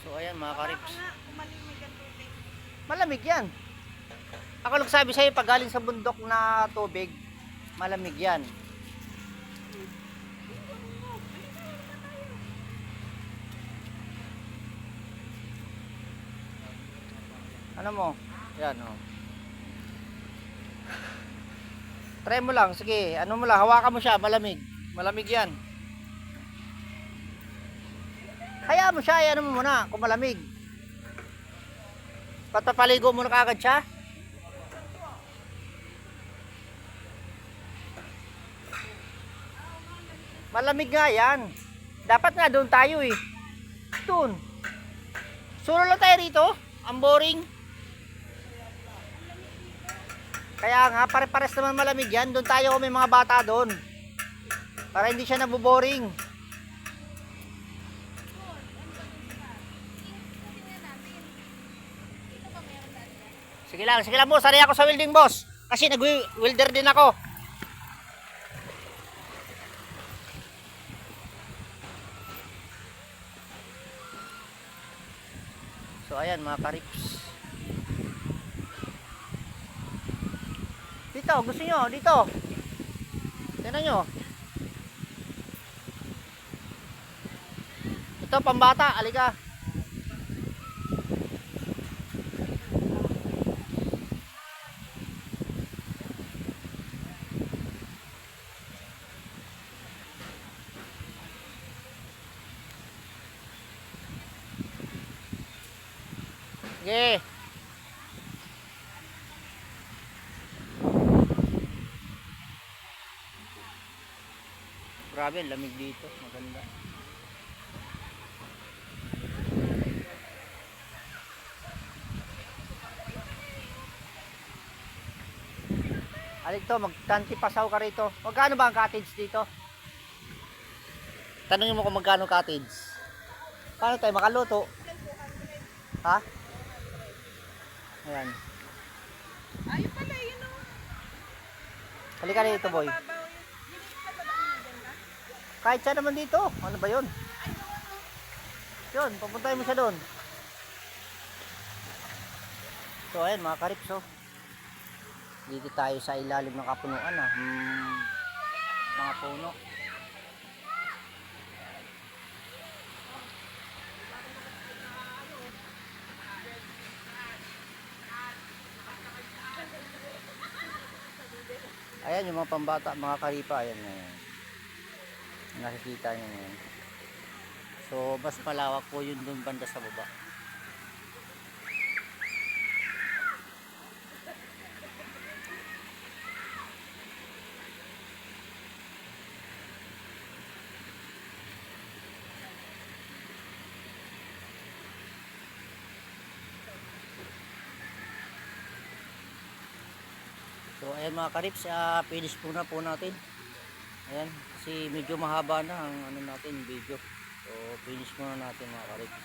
So ayan mga karips. Malamig ang tubig. Malamig yan. Ako nagsabi sa'yo pag galing sa bundok na tubig, malamig yan. Ano mo? Yan o. Try mo lang, sige. Ano mo lang, hawakan mo siya, malamig. Malamig yan. Kaya mo siya, ano mo muna, kung malamig. Patapaligo mo na kagad siya. Malamig nga yan. Dapat nga doon tayo eh. Doon. Solo lang tayo rito. Ang boring. Kaya nga, pare-pares naman malamig yan. Doon tayo may mga bata doon. Para hindi siya naboboring. Sige lang boss. Sanay ako sa welding boss. Kasi nag-welder din ako. So ayan mga karips. Dito, gusto nyo, dito. Tingnan nyo. Ito pambata, alika. Sige. Grabe, lamig dito. Maganda. Alik to, magkanti pasaw ka rito. Magkano ba ang cottage dito? Tanungin mo kung magkano cottage. Paano tayo makaluto? Ha? Ayan. Ayun pala, yun o. Halika dito, boy. Kahit siya naman dito. Ano ba yun? Yun, papuntahin mo siya doon. So, ayan mga karips, oh. Dito tayo sa ilalim ng kapunuan, ah. Mga puno. Ayan yung mga pambata, mga karipa. Ayan na yan. Nakikita nyo yan. So, mas malawak po yun doon banda sa baba. So ayan mga karips, finish po natin. Ayan, kasi medyo mahaba na ang ano natin video. So finish muna natin mga karips.